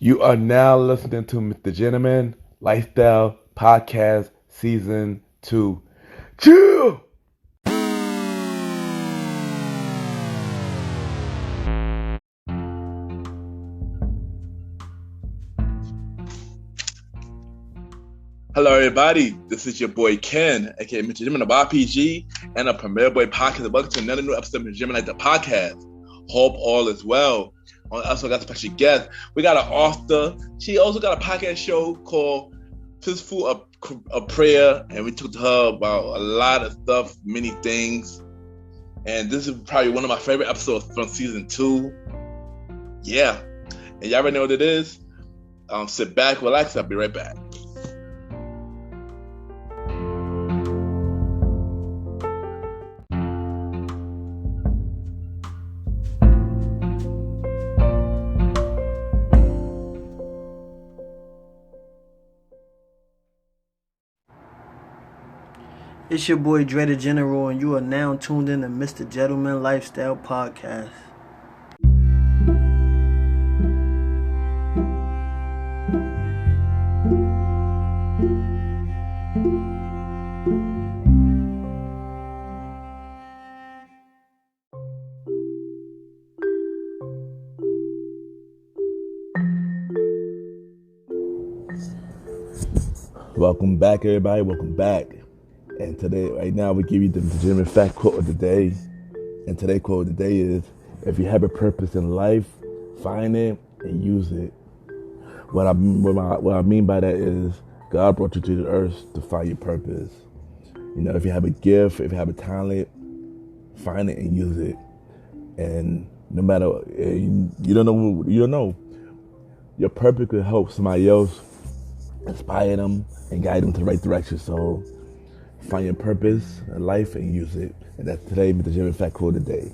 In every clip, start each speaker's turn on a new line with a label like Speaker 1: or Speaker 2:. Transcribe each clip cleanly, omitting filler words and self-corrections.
Speaker 1: You are now listening to Mr. Gentleman Lifestyle Podcast Season 2. Chill! Hello, everybody. This is your boy Ken, aka Mr. Gentleman of RPG, and a Premier Boy Podcast. Welcome to another new episode of Mr. Gentleman Lifestyle Podcast. Hope all is well. I also got a special guest. We got an author. She also got a podcast show called Fistfull, a prayer, and we talked to her about a lot of stuff, many things. And this is probably one of my favorite episodes from season 2. Yeah. And y'all already know what it is. Sit back, relax. I'll be right back.
Speaker 2: It's your boy Dre the General, and you are now tuned in to Mr. Gentleman Lifestyle Podcast.
Speaker 1: Welcome back, everybody. Welcome back. And today, right now, we give you the legitimate fact quote of the day. And today's quote of the day is, if you have a purpose in life, find it and use it. What I mean by that is, God brought you to the earth to find your purpose. You know, if you have a gift, if you have a talent, find it and use it. And no matter, you don't know. Your purpose could help somebody else, inspire them, and guide them to the right direction. So find your purpose in life and use it. And that's today, Mr. Jimmy Fact Quote of the Day.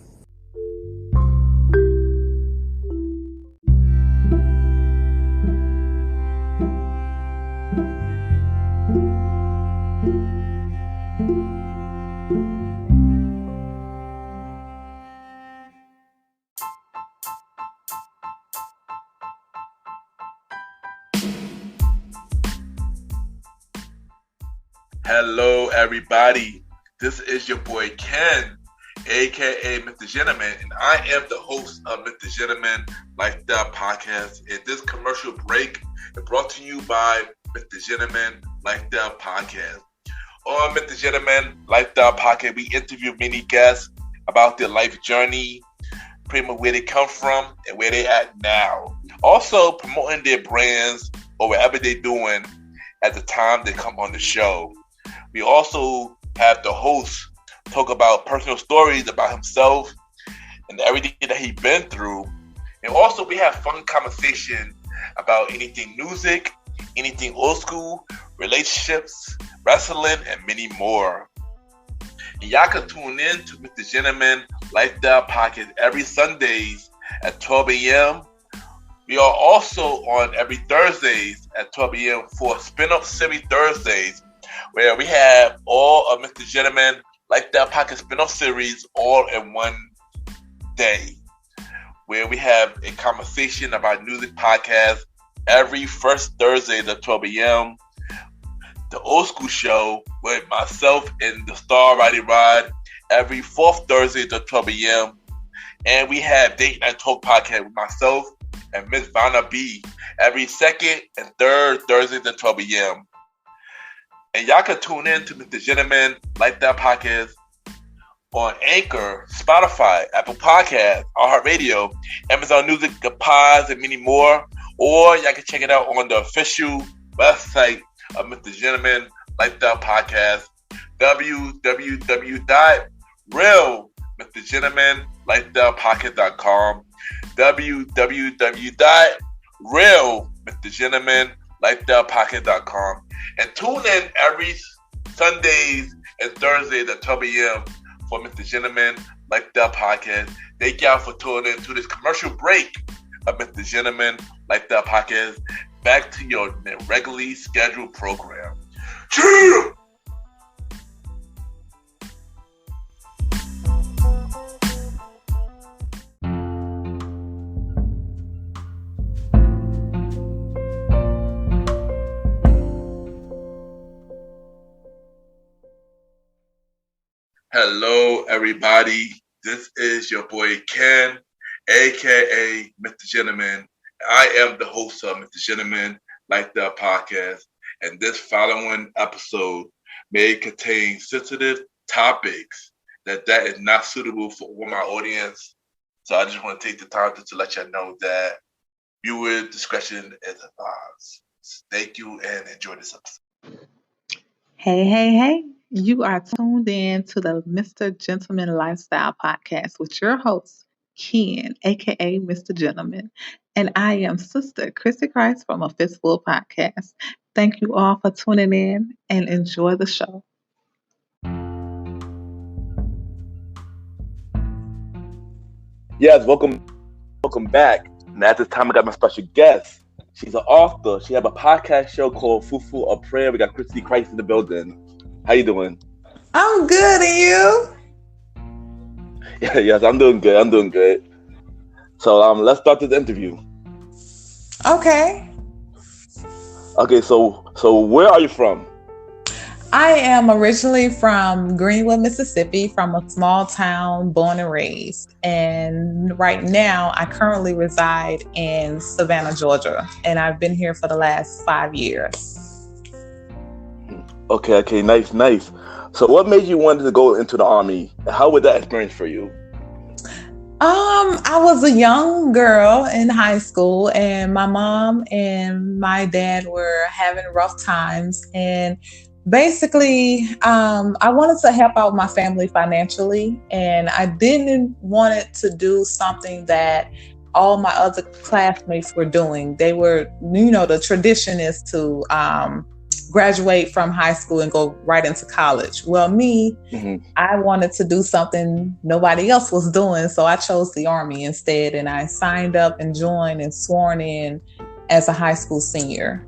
Speaker 1: Hello, everybody. This is your boy Ken, aka Mr. Gentleman, and I am the host of Mr. Gentleman Lifestyle Podcast. And this commercial break is brought to you by Mr. Gentleman Lifestyle Podcast. On Mr. Gentleman Lifestyle Podcast, we interview many guests about their life journey, pretty much where they come from and where they at now. Also promoting their brands or whatever they're doing at the time they come on the show. We also have the host talk about personal stories about himself and everything that he's been through. And also we have fun conversation about anything music, anything old school, relationships, wrestling, and many more. And y'all can tune in to Mr. Gentleman Lifestyle Podcast every Sundays at 12 a.m. We are also on every Thursdays at 12 a.m. for Spin-Up Series Thursdays, where we have all of Mr. Gentleman Lifestyle Podcast spin-off series all in one day, where we have a conversation about music podcast every first Thursday at 12 a.m. The Old School Show with myself and the Star Riding Rod every fourth Thursday at 12 a.m. And we have Date Night Talk Podcast with myself and Miss Vanna B every second and third Thursdays at 12 a.m. And y'all can tune in to Mr. Gentleman Lifestyle Podcast on Anchor, Spotify, Apple Podcasts, iHeartRadio, Amazon Music, the Pods, and many more. Or y'all can check it out on the official website of Mr. Gentleman Lifestyle Podcast, www.realmrgentlemanlifestylepodcast.com, www.realmrgentlemanlifestylepodcast.com. And tune in every Sundays and Thursdays at 12 a.m. for Mr. Gentleman Lifestyle Podcast. Thank y'all for tuning in to this commercial break of Mr. Gentleman Lifestyle Podcast. Back to your regularly scheduled program. Chill! Hello, everybody. This is your boy Ken, aka Mr. Gentleman. I am the host of Mr. Gentleman Lifestyle Podcast, and this following episode may contain sensitive topics that is not suitable for my audience. So I just want to take the time to let you know that viewer discretion is advised. Thank you and enjoy this episode.
Speaker 3: Hey. You are tuned in to the Mr. Gentleman Lifestyle Podcast with your host, Ken, aka Mr. Gentleman. And I am Sister Chrissie Christ from a Fistfull podcast. Thank you all for tuning in and enjoy the show.
Speaker 1: Yes, welcome back. And at this time, I got my special guest. She's an author. She have a podcast show called Fistfull of Prayer. We got Chrissie Christ in the building. How you doing?
Speaker 4: I'm good, and you?
Speaker 1: Yes, I'm doing good. So let's start this interview.
Speaker 4: Okay.
Speaker 1: So where are you from?
Speaker 4: I am originally from Greenwood, Mississippi, from a small town, born and raised. And right now, I currently reside in Savannah, Georgia, and I've been here for the last 5 years.
Speaker 1: Okay, nice. So what made you want to go into the Army? How was that experience for you?
Speaker 4: I was a young girl in high school, and my mom and my dad were having rough times. And basically, I wanted to help out my family financially, and I didn't want it to do something that all my other classmates were doing. They were, the tradition is to graduate from high school and go right into college. Well, me, I wanted to do something nobody else was doing, so I chose the Army instead, and I signed up and joined and sworn in as a high school senior.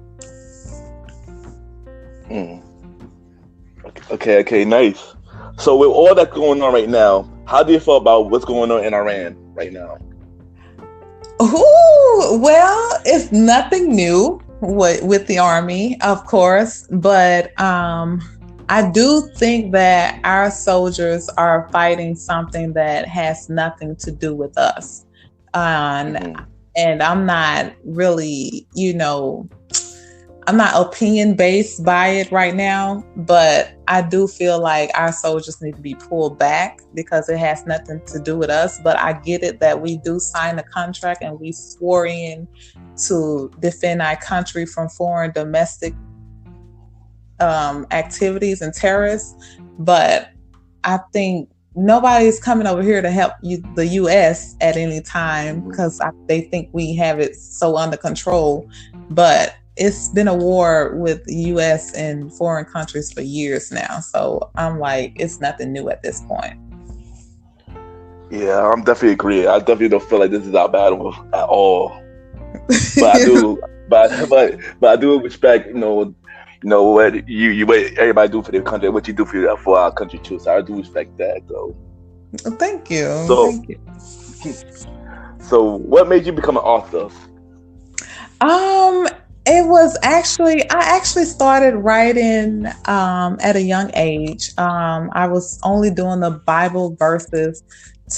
Speaker 1: Okay, nice. So with all that's going on right now, how do you feel about what's going on in Iran right now?
Speaker 4: Ooh, well, it's nothing new with the Army, of course, but I do think that our soldiers are fighting something that has nothing to do with us. And I'm not really, I'm not opinion based by it right now, but I do feel like our soldiers need to be pulled back because it has nothing to do with us. But I get it that we do sign a contract and we swore in to defend our country from foreign domestic activities and terrorists. But I think nobody's coming over here to help the U.S. at any time because they think we have it so under control. But it's been a war with the U.S. and foreign countries for years now. So I'm like, it's nothing new at this point.
Speaker 1: Yeah, I'm definitely agree. I definitely don't feel like this is our battle at all. But I do, but I do respect, what what everybody do for their country, what you do for our country too. So I do respect that, though.
Speaker 4: Thank you.
Speaker 1: Thank you. So, what made you become an author?
Speaker 4: I actually started writing at a young age. I was only doing the Bible verses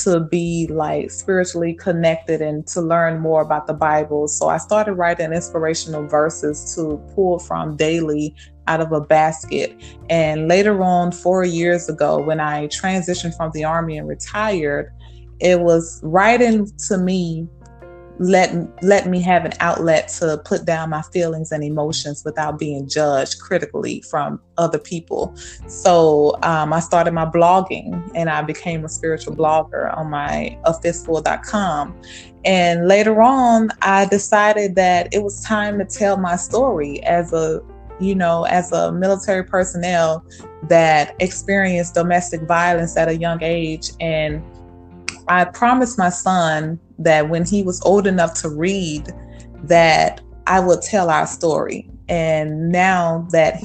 Speaker 4: to be like spiritually connected and to learn more about the Bible. So I started writing inspirational verses to pull from daily out of a basket. And later on, 4 years ago, when I transitioned from the Army and retired, it was writing to me let me have an outlet to put down my feelings and emotions without being judged critically from other people. So I started my blogging and I became a spiritual blogger on my fistfull.com. And later on, I decided that it was time to tell my story as a military personnel that experienced domestic violence at a young age. And I promised my son that when he was old enough to read, that I would tell our story. And now that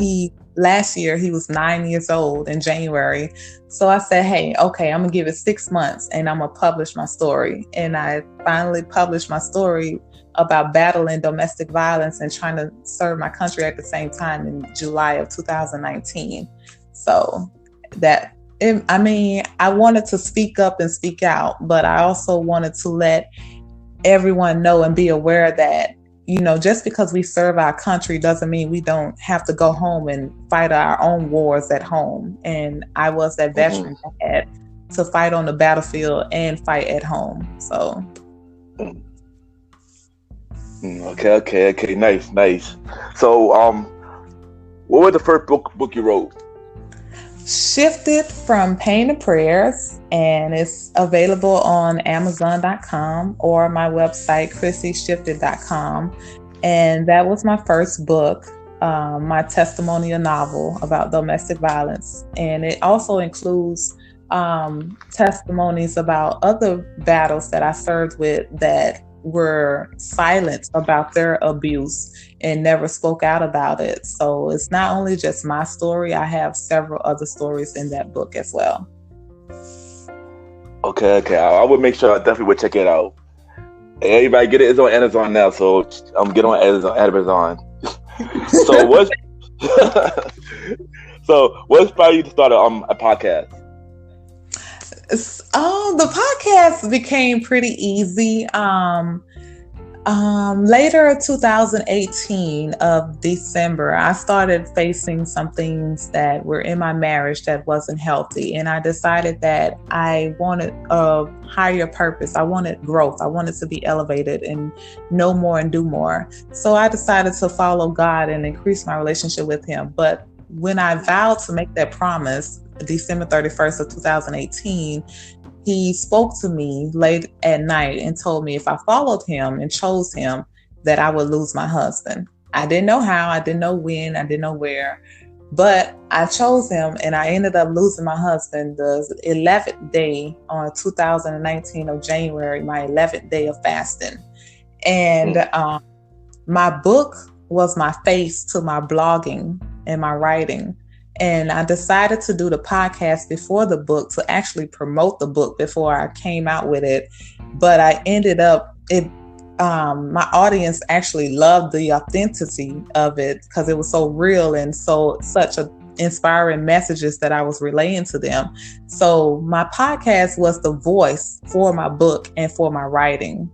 Speaker 4: last year he was 9 years old in January. So I said, hey, okay, I'm gonna give it 6 months and I'm gonna publish my story. And I finally published my story about battling domestic violence and trying to serve my country at the same time in July of 2019. So I mean, I wanted to speak up and speak out, but I also wanted to let everyone know and be aware that, just because we serve our country doesn't mean we don't have to go home and fight our own wars at home. And I was that veteran that had to fight on the battlefield and fight at home. So.
Speaker 1: Okay. Nice. So, what was the first book you wrote?
Speaker 4: Shifted from Pain to Prayers, and it's available on Amazon.com or my website, ChrissieShifted.com. And that was my first book, my testimonial novel about domestic violence. And it also includes testimonies about other battles that I served with that were silent about their abuse and never spoke out about it. So it's not only just my story, I have several other stories in that book as well.
Speaker 1: Okay. I would make sure I definitely would check it out. Hey, everybody get it. It's on Amazon now, so get on Amazon. So what inspired you to start a podcast?
Speaker 4: The podcast became pretty easy. Later 2018 of December, I started facing some things that were in my marriage that wasn't healthy. And I decided that I wanted a higher purpose. I wanted growth. I wanted to be elevated and know more and do more. So I decided to follow God and increase my relationship with Him. But when I vowed to make that promise, December 31st of 2018, He spoke to me late at night and told me if I followed Him and chose Him, that I would lose my husband. I didn't know how, I didn't know when, I didn't know where, but I chose Him, and I ended up losing my husband the 11th day on 2019 of January, my 11th day of fasting. And my book was my face to my blogging and my writing. And I decided to do the podcast before the book to actually promote the book before I came out with it. But I ended up, my audience actually loved the authenticity of it because it was so real and such inspiring messages that I was relaying to them. So my podcast was the voice for my book and for my writing.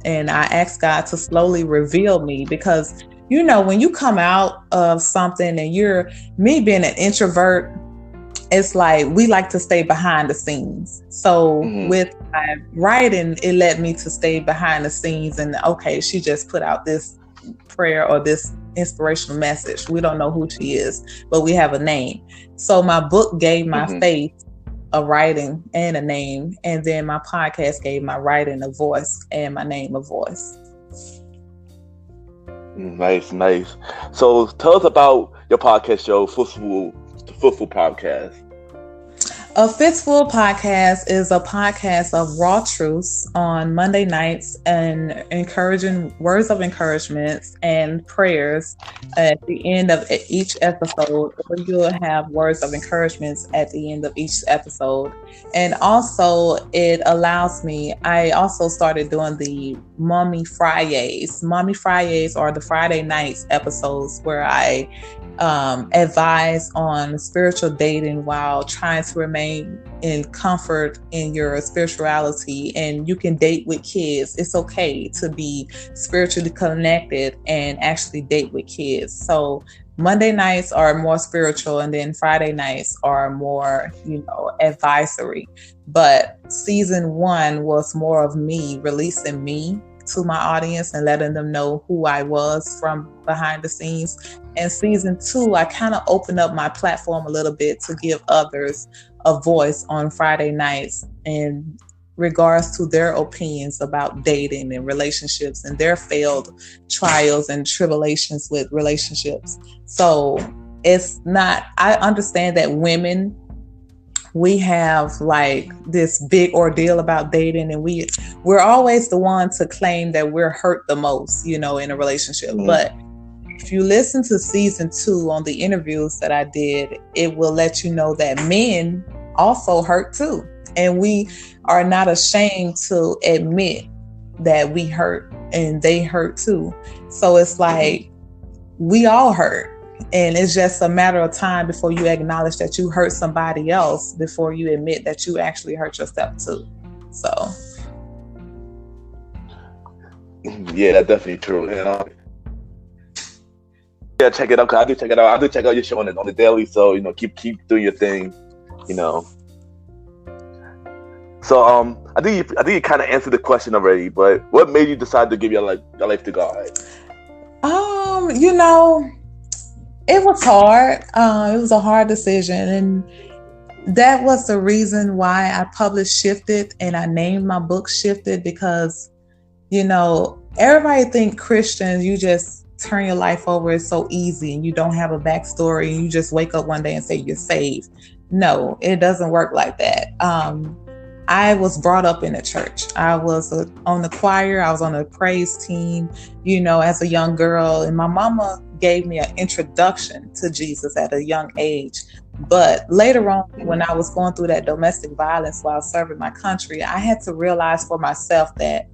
Speaker 4: And I asked God to slowly reveal me because when you come out of something and me being an introvert, it's like we like to stay behind the scenes. So with my writing, it led me to stay behind the scenes and, okay, she just put out this prayer or this inspirational message. We don't know who she is, but we have a name. So my book gave my faith a writing and a name. And then my podcast gave my writing a voice and my name a voice.
Speaker 1: Nice. So tell us about your podcast show, Fistfull Podcast.
Speaker 4: A Fistfull Podcast is a podcast of raw truths on Monday nights and encouraging words of encouragement and prayers at the end of each episode. Or you'll have words of encouragement at the end of each episode. And also it allows me, I also started doing the Mommy Fridays. Mommy Fridays are the Friday nights episodes where I advise on spiritual dating while trying to remain in comfort in your spirituality. And you can date with kids. It's okay to be spiritually connected and actually date with kids. So Monday nights are more spiritual, and then Friday nights are more, advisory. But season 1 was more of me releasing me to my audience and letting them know who I was from behind the scenes. And season 2, I kind of opened up my platform a little bit to give others a voice on Friday nights in regards to their opinions about dating and relationships and their failed trials and tribulations with relationships. So I understand that women, we have like this big ordeal about dating, and we're always the one to claim that we're hurt the most, in a relationship. But if you listen to season 2 on the interviews that I did, it will let you know that men also hurt too. And we are not ashamed to admit that we hurt and they hurt too. So it's like we all hurt. And it's just a matter of time before you acknowledge that you hurt somebody else, before you admit that you actually hurt yourself too. So
Speaker 1: yeah, that's definitely true. Yeah, check it out. I do check it out. I do check out your show on the daily. So keep doing your thing. So I think you kind of answered the question already. But what made you decide to give your life to God?
Speaker 4: It was hard. It was a hard decision, and that was the reason why I published Shifted and I named my book Shifted, because everybody think Christians, you just turn your life over, it's so easy and you don't have a backstory and you just wake up one day and say you're saved. No, it doesn't work like that. I was brought up in a church. I was on the choir. I was on the praise team, as a young girl. And my mama gave me an introduction to Jesus at a young age. But later on, when I was going through that domestic violence while serving my country, I had to realize for myself that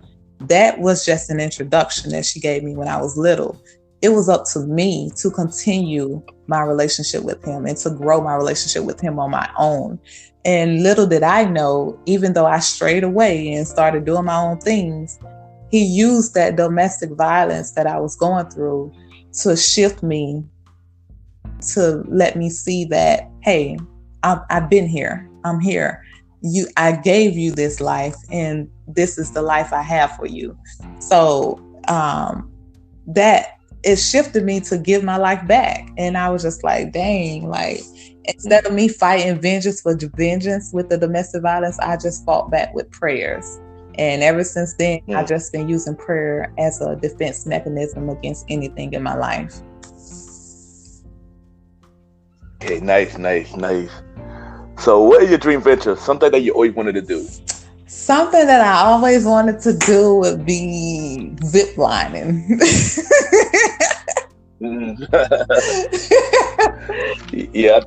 Speaker 4: was just an introduction that she gave me when I was little. It was up to me to continue my relationship with him and to grow my relationship with him on my own. And little did I know, even though I strayed away and started doing my own things, he used that domestic violence that I was going through to shift me, to let me see that, hey, I've been here. I'm here. I gave you this life, and this is the life I have for you. So that it shifted me to give my life back. And I was just like, dang, instead of me fighting vengeance for vengeance with the domestic violence, I just fought back with prayers. And ever since then, I've just been using prayer as a defense mechanism against anything in my life.
Speaker 1: Okay, nice. So what is your dream venture? Something that you always wanted to do?
Speaker 4: Something that I always wanted to do would be zip lining.
Speaker 1: Yeah.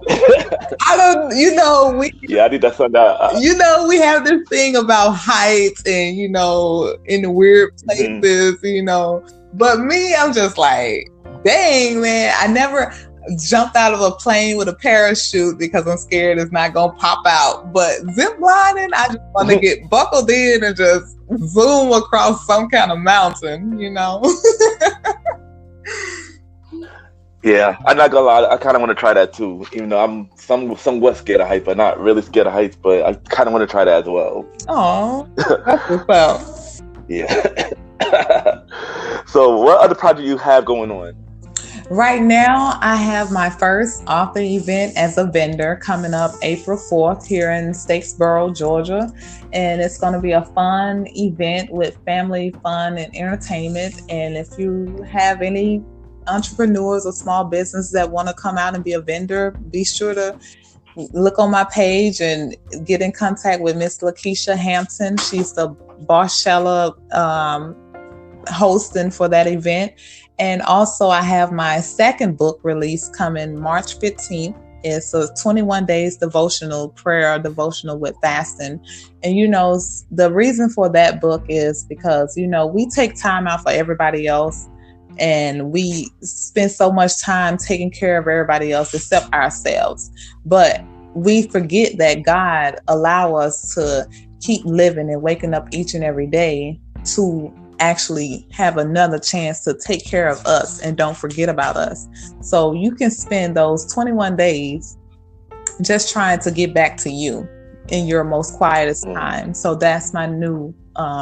Speaker 1: I think that's something
Speaker 4: we have this thing about heights and, in the weird places, But me, I'm just like, dang, man, I never jumped out of a plane with a parachute because I'm scared it's not going to pop out. But zip lining, I just want to get buckled in and just zoom across some kind of mountain,
Speaker 1: Yeah, I'm not gonna lie. I kind of want to try that too. Even though I'm somewhat scared of heights, but not really scared of heights. But I kind of want to try that as well.
Speaker 4: Oh, that's what's up.
Speaker 1: Yeah. So, what other project you have going on?
Speaker 4: Right now, I have my first author event as a vendor coming up April 4th here in Statesboro, Georgia. And it's going to be a fun event with family fun and entertainment. And if you have any entrepreneurs or small businesses that want to come out and be a vendor, be sure to look on my page and get in contact with Miss Lakeisha Hampton. She's the Barshella hosting for that event. And also I have my second book release coming March 15th. It's a 21 days devotional, prayer devotional with fasting. And, the reason for that book is because, we take time out for everybody else. And we spend so much time taking care of everybody else except ourselves. But we forget that God allow us to keep living and waking up each and every day to actually have another chance to take care of us and don't forget about us. So you can spend those 21 days just trying to get back to you in your most quietest time. So that's my new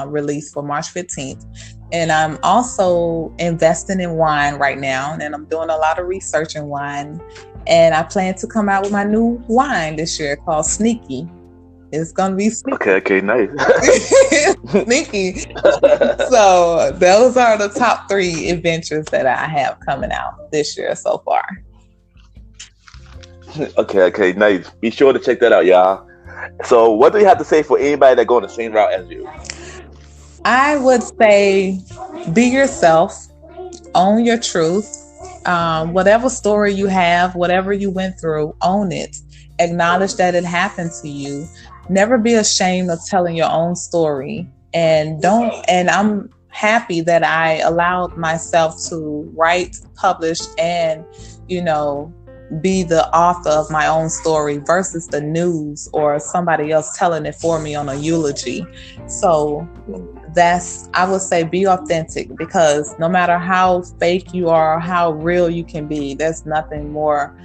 Speaker 4: release for March 15th. And I'm also investing in wine right now, and I'm doing a lot of research in wine. And I plan to come out with my new wine this year called Sneaky. It's going to be sneaky.
Speaker 1: Okay, nice.
Speaker 4: Sneaky. So those are the top 3 adventures that I have coming out this year so far.
Speaker 1: Okay, nice. Be sure to check that out, y'all. So what do you have to say for anybody that go on the same route as you?
Speaker 4: I would say be yourself, own your truth. Whatever story you have, whatever you went through, own it. Acknowledge that it happened to you. Never be ashamed of telling your own story. And I'm happy that I allowed myself to write, publish, and, be the author of my own story versus the news or somebody else telling it for me on a eulogy. So I would say, be authentic, because no matter how fake you are, how real you can be, there's nothing more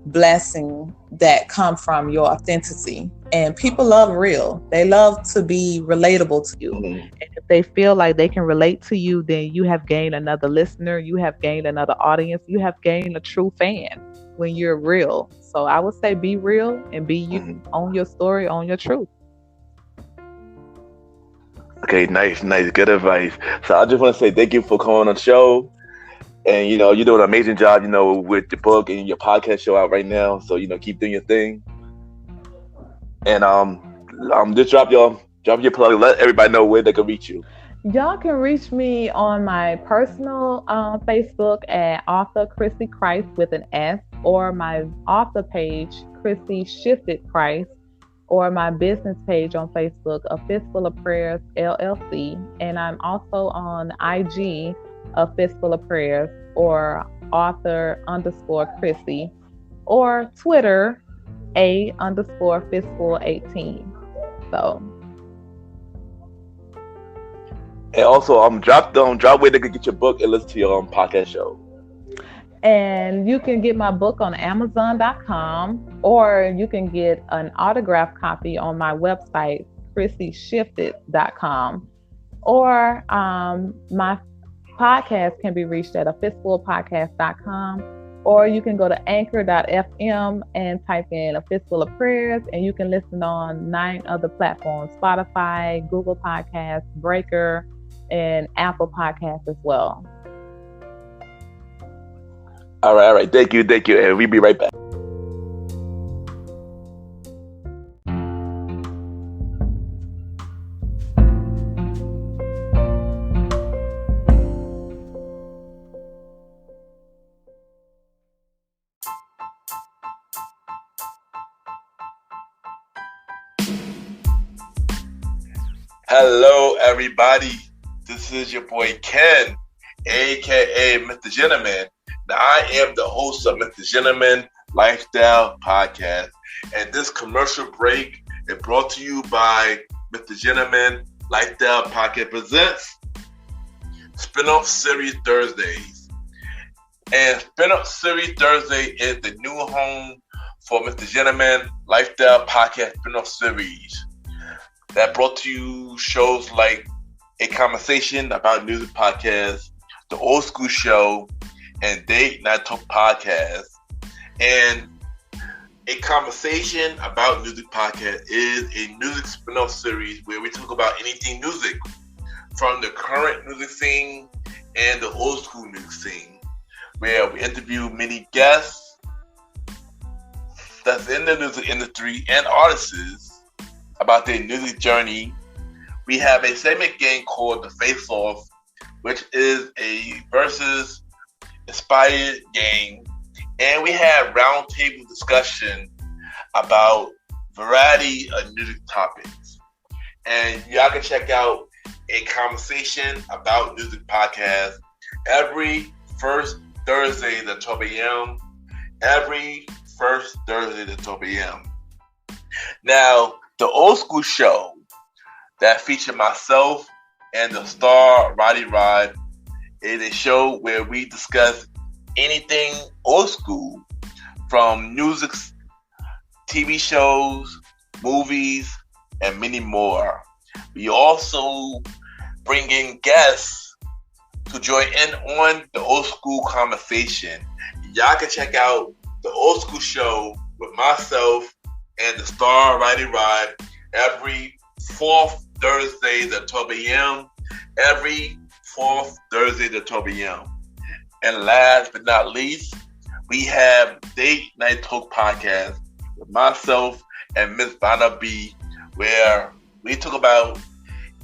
Speaker 4: blessing that come from your authenticity. And people love real. They love to be relatable to you.
Speaker 3: And if they feel like they can relate to you, then you have gained another listener, you have gained another audience, you have gained a true fan when you're real. So I would say, be real and be you. Own your story, own your truth.
Speaker 1: Okay, nice, good advice. So I just want to say thank you for coming on the show. And, you're doing an amazing job, with your book and your podcast show out right now. So, keep doing your thing. And just drop your plug. Let everybody know where they can reach you.
Speaker 3: Y'all can reach me on my personal Facebook at author Chrissie Christ with an S, or my author page, Chrissie Shifted Christ, or my business page on Facebook, A Fistfull of Prayers LLC. And I'm also on IG, A Fistfull of Prayers, or author_Chrissie, or Twitter, A_Fistfull18. So.
Speaker 1: And also, drop where they can get your book and listen to your podcast show.
Speaker 3: And you can get my book on Amazon.com, or you can get an autographed copy on my website, ChrissieShifted.com, or my podcast can be reached at afistfullpodcast.com, or you can go to anchor.fm and type in A Fistfull of Prayers, and you can listen on 9 other platforms: Spotify, Google Podcasts, Breaker, and Apple Podcasts as well.
Speaker 1: All right. Thank you. And we'll be right back. Hello, everybody. This is your boy Ken, aka Mr. Gentleman. Now, I am the host of Mr. Gentleman Lifestyle Podcast, and this commercial break is brought to you by Mr. Gentleman Lifestyle Podcast presents Spinoff Series Thursdays. And Spinoff Series Thursday is the new home for Mr. Gentleman Lifestyle Podcast Spinoff Series. That brought to you shows like A Conversation About Music Podcast, The Old School Show, and Date Night Talk Podcast. And A Conversation About Music Podcast is a music spin-off series where we talk about anything music, from the current music scene and the old school music scene, where we interview many guests that's in the music industry and artists about their music journey. We have a segment game called the Face Off, which is a versus inspired game, and we have roundtable discussion about variety of music topics. And y'all can check out A Conversation About Music Podcast every first Thursday at 12 a.m. Every first Thursday at 12 a.m. Now, the Old School Show that featured myself and the star Roddy Rod is a show where we discuss anything old school, from music, TV shows, movies, and many more. We also bring in guests to join in on the old school conversation. Y'all can check out the Old School Show with myself and the star Roddy Rod every fourth Thursday at 12 a.m. Every fourth Thursday at 12 a.m. And last but not least, we have Date Night Talk Podcast with myself and Miss Vanna B, where we talk about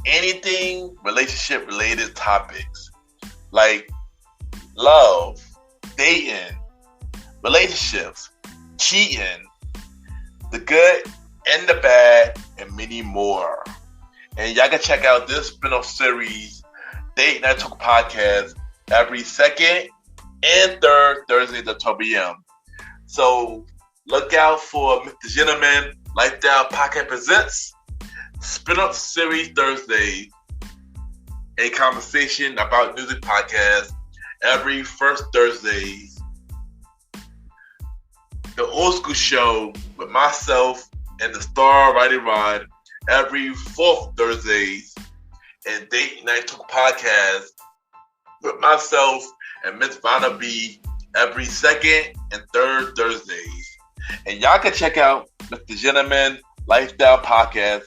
Speaker 1: anything relationship related topics like love, dating, relationships, cheating, the good and the bad, and many more. And y'all can check out this spin-off series Date Night Talk podcast every second and third Thursday at 12 p.m. So look out for Mr. Gentleman Lifestyle Podcast presents Spin-Up Series Thursday, a conversation about music podcast every first Thursday. The Old School Show with myself and the Star Riding Rod every fourth Thursdays, and Date Night Talk podcast with myself and Miss Vanna B every second and third Thursdays. And y'all can check out Mr. Gentleman Lifestyle Podcast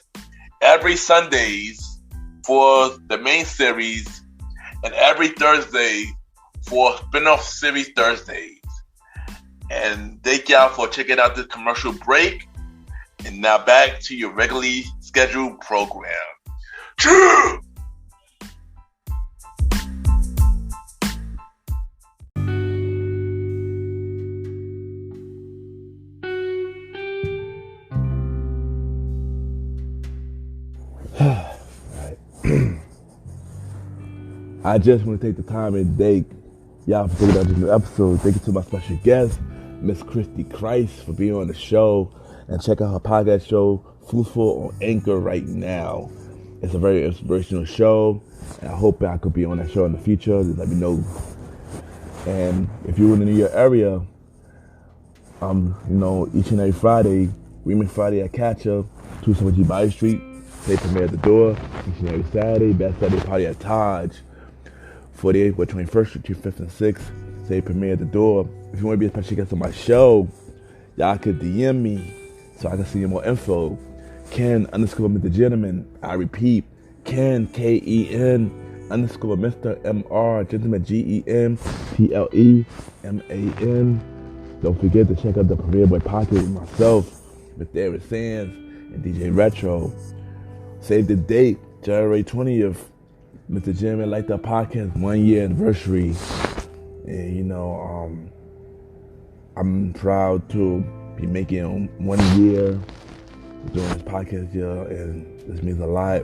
Speaker 1: every Sundays for the main series and every Thursday for spin-off series Thursdays. And thank y'all for checking out this commercial break. And now back to your regularly scheduled program. True!
Speaker 5: I just want to take the time and thank y'all for taking out this new episode. Thank you to my special guest, Miss Chrissie Christ, for being on the show. And check out her podcast show, Fistfull, on Anchor right now. It's a very inspirational show, and I hope I could be on that show in the future. Just let me know. And if you're in the New York area, each and every Friday, Remix Friday at Catcher, 270 Bay Street. They premiere at the door. Each and every Saturday, Best Saturday Party at Taj. 48 with 21st Street, 5th and 6th. Say premiere at the door. If you want to be a special guest on my show, y'all could DM me so I can see more info. Ken _ Mr. Gentleman. I repeat, Ken, Ken _ Mr. Mr. Gentleman, GENTLEMAN. Don't forget to check out the Premiere Boy Pocket with myself, with David Sands and DJ Retro. Save the date, January 20th. Mr. Gentleman Lifestyle Podcast 1 year anniversary. And I'm proud to be making 1 year doing this podcast here, and this means a lot.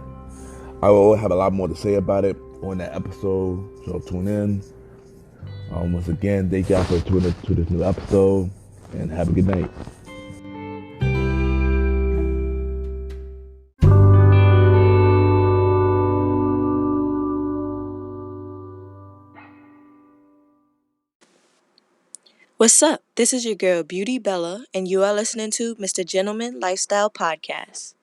Speaker 5: I will have a lot more to say about it on that episode, so tune in. Once again, thank y'all for tuning in to this new episode, and have a good night.
Speaker 6: What's up? This is your girl Beauty Bella, and you are listening to Mr. Gentleman Lifestyle Podcast.